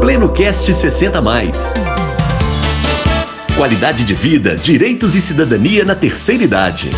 PlenoCast 60+. Qualidade de vida, direitos e cidadania na terceira idade.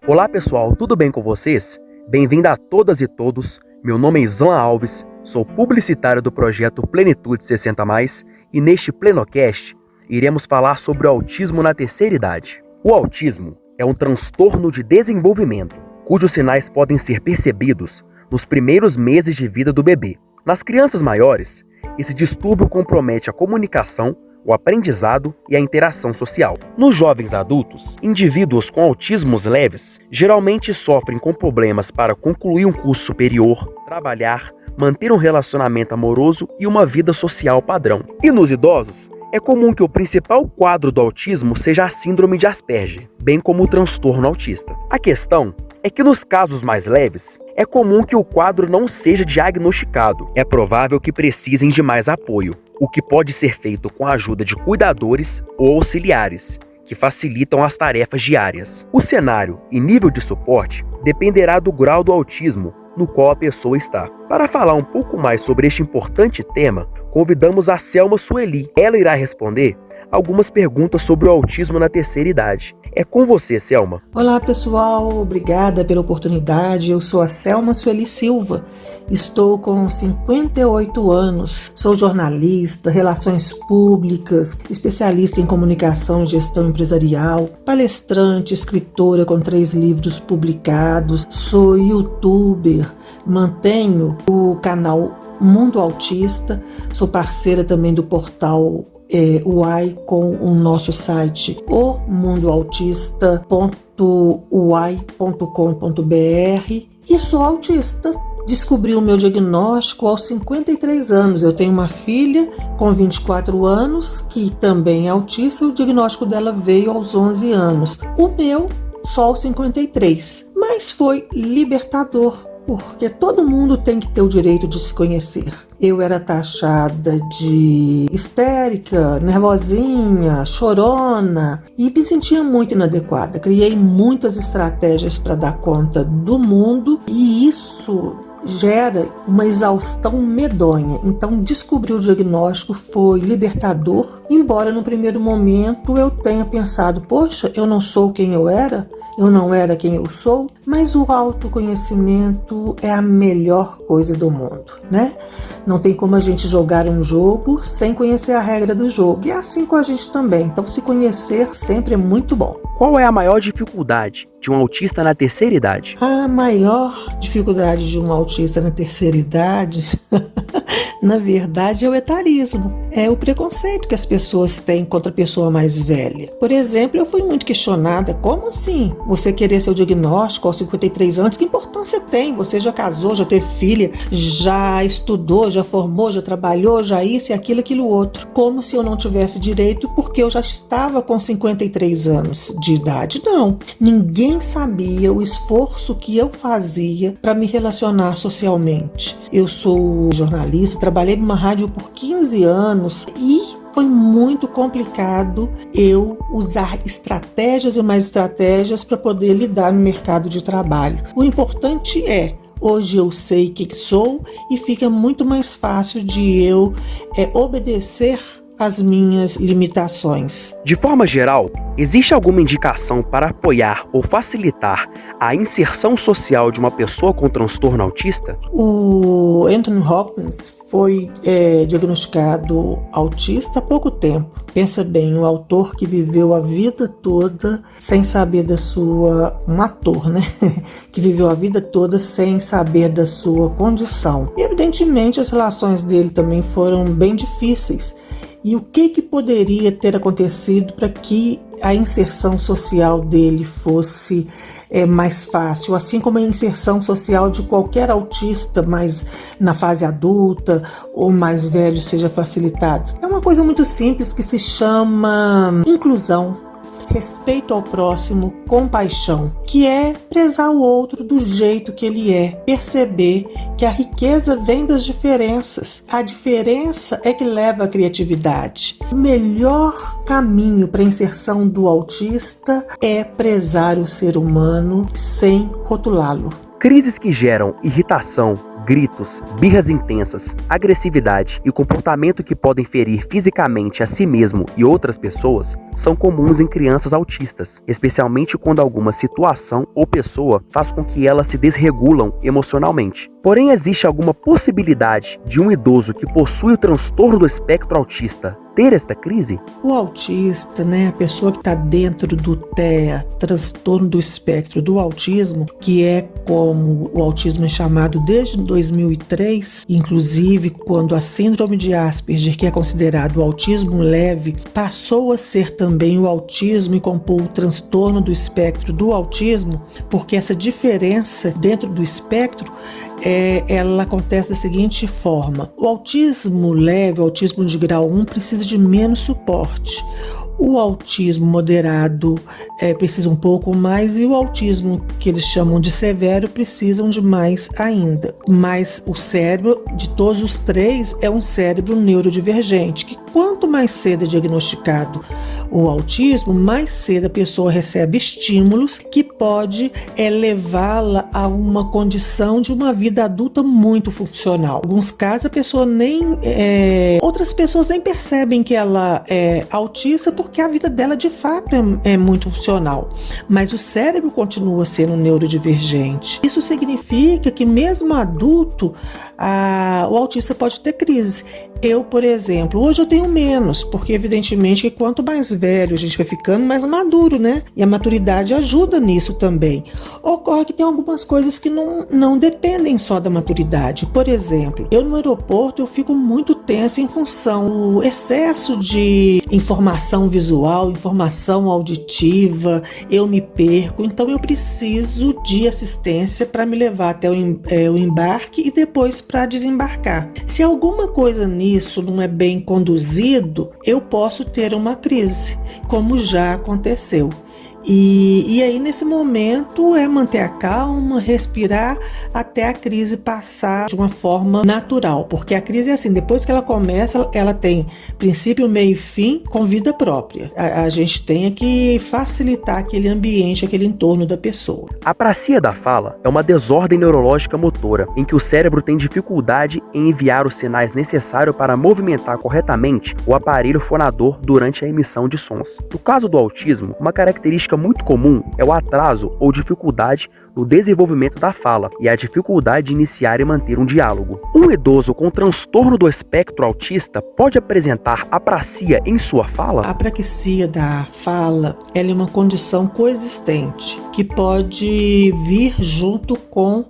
Olá pessoal, tudo bem com vocês? Bem-vindo a todas e todos. Meu nome é Islan Alves, sou publicitário do projeto Plenitude 60+, e neste PlenoCast iremos falar sobre o autismo na terceira idade. O autismo é um transtorno de desenvolvimento, cujos sinais podem ser percebidos nos primeiros meses de vida do bebê. Nas crianças maiores, esse distúrbio compromete a comunicação, o aprendizado e a interação social. Nos jovens adultos, indivíduos com autismos leves geralmente sofrem com problemas para concluir um curso superior, trabalhar, manter um relacionamento amoroso e uma vida social padrão. E nos idosos, é comum que o principal quadro do autismo seja a síndrome de Asperger, bem como o transtorno autista. A questão é que nos casos mais leves, é comum que o quadro não seja diagnosticado. É provável que precisem de mais apoio, o que pode ser feito com a ajuda de cuidadores ou auxiliares, que facilitam as tarefas diárias. O cenário e nível de suporte dependerá do grau do autismo no qual a pessoa está. Para falar um pouco mais sobre este importante tema, convidamos a Selma Sueli. Ela irá responder algumas perguntas sobre o autismo na terceira idade. É com você, Selma. Olá, pessoal. Obrigada pela oportunidade. Eu sou a Selma Sueli Silva. Estou com 58 anos. Sou jornalista, relações públicas, especialista em comunicação e gestão empresarial, palestrante, escritora com 3 livros publicados. Sou youtuber, mantenho o canal Mundo Autista. Sou parceira também do portal UAI com o nosso site omundoautista.uai.com.br e sou autista. Descobri o meu diagnóstico aos 53 anos. Eu tenho uma filha com 24 anos que também é autista. O diagnóstico dela veio aos 11 anos. O meu só aos 53. Mas foi libertador, porque todo mundo tem que ter o direito de se conhecer. Eu era taxada de histérica, nervosinha, chorona e me sentia muito inadequada. Criei muitas estratégias para dar conta do mundo e isso gera uma exaustão medonha. Então, descobrir o diagnóstico foi libertador, embora no primeiro momento eu tenha pensado, poxa, eu não sou quem eu era não era quem eu sou, mas o autoconhecimento é a melhor coisa do mundo, né? Não tem como a gente jogar um jogo sem conhecer a regra do jogo, e é assim com a gente também. Então, se conhecer sempre é muito bom. Qual é a maior dificuldade de um autista na terceira idade? A maior dificuldade de um autista na terceira idade, na verdade, é o etarismo. É o preconceito que as pessoas têm contra a pessoa mais velha. Por exemplo, eu fui muito questionada, como assim? Você querer seu diagnóstico aos 53 anos, que importância tem? Você já casou, já teve filha, já estudou, já formou, já trabalhou, já isso e aquilo outro. Como se eu não tivesse direito porque eu já estava com 53 anos de idade. Não, ninguém sabia o esforço que eu fazia para me relacionar socialmente. Eu sou jornalista, trabalhei numa rádio por 15 anos e foi muito complicado eu usar estratégias e mais estratégias para poder lidar no mercado de trabalho. O importante é, hoje eu sei quem sou e fica muito mais fácil de eu obedecer às minhas limitações. De forma geral, existe alguma indicação para apoiar ou facilitar a inserção social de uma pessoa com transtorno autista? O Anthony Hopkins foi diagnosticado autista há pouco tempo. Pensa bem, um autor que viveu a vida toda sem saber da sua... Um ator, né? Que viveu a vida toda sem saber da sua condição. E, evidentemente, as relações dele também foram bem difíceis. E o que poderia ter acontecido para que a inserção social dele fosse mais fácil, assim como a inserção social de qualquer autista, mas na fase adulta ou mais velho, seja facilitado? É uma coisa muito simples que se chama inclusão. Respeito ao próximo, compaixão, que é prezar o outro do jeito que ele é, perceber que a riqueza vem das diferenças. A diferença é que leva à criatividade. O melhor caminho para a inserção do autista é prezar o ser humano sem rotulá-lo. Crises que geram irritação, gritos, birras intensas, agressividade e comportamento que podem ferir fisicamente a si mesmo e outras pessoas são comuns em crianças autistas, especialmente quando alguma situação ou pessoa faz com que elas se desregulam emocionalmente. Porém, existe alguma possibilidade de um idoso que possui o transtorno do espectro autista ter esta crise? O autista, a pessoa que está dentro do TEA, transtorno do espectro do autismo, que é como o autismo é chamado desde 2003, inclusive quando a síndrome de Asperger, que é considerado o autismo leve, passou a ser também o autismo e compor o transtorno do espectro do autismo, porque essa diferença dentro do espectro ela acontece da seguinte forma: o autismo leve, o autismo de grau 1, precisa de menos suporte. O autismo moderado precisa um pouco mais e o autismo que eles chamam de severo precisam de mais ainda. Mas o cérebro de todos os três é um cérebro neurodivergente, que quanto mais cedo é diagnosticado o autismo, mais cedo a pessoa recebe estímulos que pode levá-la a uma condição de uma vida adulta muito funcional. Em alguns casos a pessoa outras pessoas nem percebem que ela é autista porque a vida dela de fato é muito funcional, mas o cérebro continua sendo neurodivergente. Isso significa que mesmo adulto, o autista pode ter crise. Eu, por exemplo, hoje eu tenho menos, porque evidentemente que quanto mais velho a gente vai ficando, mais maduro, E a maturidade ajuda nisso também. Ocorre que tem algumas coisas que não dependem só da maturidade. Por exemplo, eu no aeroporto eu fico muito tensa em função do excesso de informação visual, informação auditiva, eu me perco, então eu preciso de assistência para me levar até o embarque e depois para desembarcar. Se alguma coisa nisso não é bem conduzido, eu posso ter uma crise, como já aconteceu. E aí nesse momento é manter a calma, respirar até a crise passar de uma forma natural, porque a crise é assim, depois que ela começa, ela tem princípio, meio e fim com vida própria. A gente tem que facilitar aquele ambiente, aquele entorno da pessoa. A apraxia da fala é uma desordem neurológica motora, em que o cérebro tem dificuldade em enviar os sinais necessários para movimentar corretamente o aparelho fonador durante a emissão de sons. No caso do autismo, uma característica muito comum é o atraso ou dificuldade no desenvolvimento da fala e a dificuldade de iniciar e manter um diálogo. Um idoso com transtorno do espectro autista pode apresentar apraxia em sua fala? A apraxia da fala ela é uma condição coexistente que pode vir junto com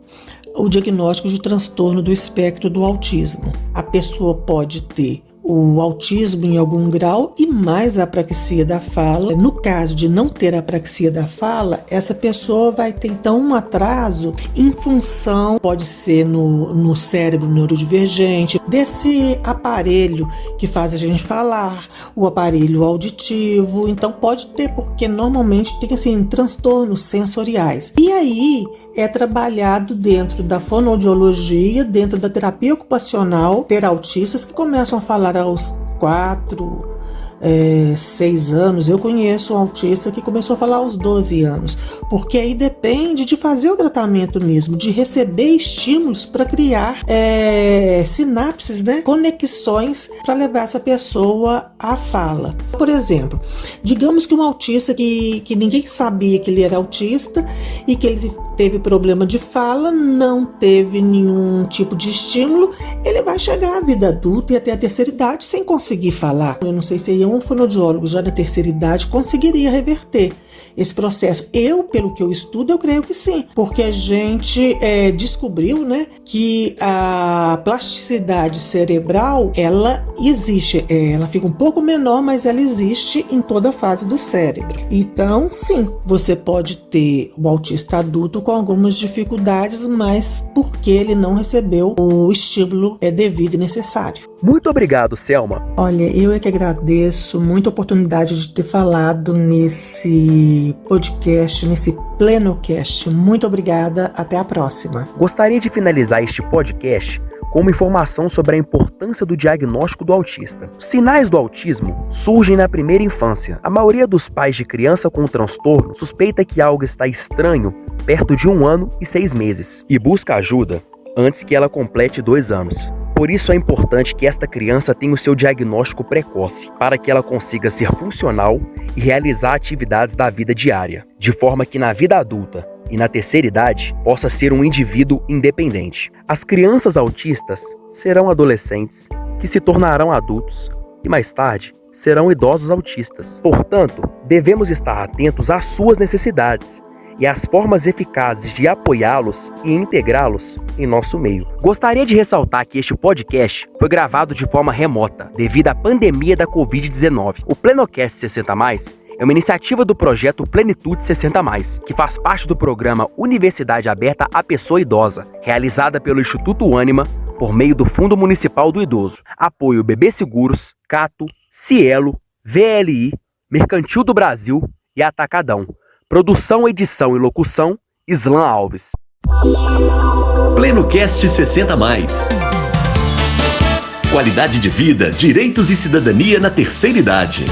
o diagnóstico de transtorno do espectro do autismo. A pessoa pode ter o autismo em algum grau e mais a apraxia da fala. No caso de não ter a apraxia da fala, essa pessoa vai ter então um atraso em função, pode ser no cérebro neurodivergente, desse aparelho que faz a gente falar, o aparelho auditivo. Então pode ter, porque normalmente tem assim transtornos sensoriais. E aí é trabalhado dentro da fonoaudiologia, dentro da terapia ocupacional, ter autistas que começam a falar aos 4, 6 anos. Eu conheço um autista que começou a falar aos 12 anos, porque aí depende de fazer o tratamento mesmo, de receber estímulos para criar sinapses, conexões para levar essa pessoa à fala. Por exemplo, digamos que um autista que ninguém sabia que ele era autista e que ele teve problema de fala, não teve nenhum tipo de estímulo, ele vai chegar à vida adulta e até a terceira idade sem conseguir falar. Eu não sei se um fonoaudiólogo já na terceira idade conseguiria reverter esse processo. Pelo que eu estudo, eu creio que sim, porque a gente descobriu, que a plasticidade cerebral, ela existe, ela fica um pouco menor, mas ela existe em toda a fase do cérebro. Então, sim, você pode ter o autista adulto com algumas dificuldades, mas porque ele não recebeu o estímulo devido e necessário. Muito obrigado, Selma. Olha, eu é que agradeço muito a oportunidade de ter falado nesse podcast, nesse Plenocast. Muito obrigada, até a próxima. Gostaria de finalizar este podcast com uma informação sobre a importância do diagnóstico do autista. Os sinais do autismo surgem na primeira infância. A maioria dos pais de criança com o transtorno suspeita que algo está estranho perto de 1 ano e 6 meses e busca ajuda antes que ela complete 2 anos. Por isso é importante que esta criança tenha o seu diagnóstico precoce, para que ela consiga ser funcional e realizar atividades da vida diária, de forma que na vida adulta e na terceira idade possa ser um indivíduo independente. As crianças autistas serão adolescentes, que se tornarão adultos e mais tarde serão idosos autistas. Portanto, devemos estar atentos às suas necessidades e às formas eficazes de apoiá-los e integrá-los em nosso meio. Gostaria de ressaltar que este podcast foi gravado de forma remota, devido à pandemia da Covid-19. O Plenocast 60+, é uma iniciativa do projeto Plenitude 60+, que faz parte do programa Universidade Aberta à Pessoa Idosa, realizada pelo Instituto Ânima por meio do Fundo Municipal do Idoso. Apoio BB Seguros, Cato, Cielo, VLI, Mercantil do Brasil e Atacadão. Produção, edição e locução, Islan Alves. Plenocast 60+. Qualidade de vida, direitos e cidadania na terceira idade.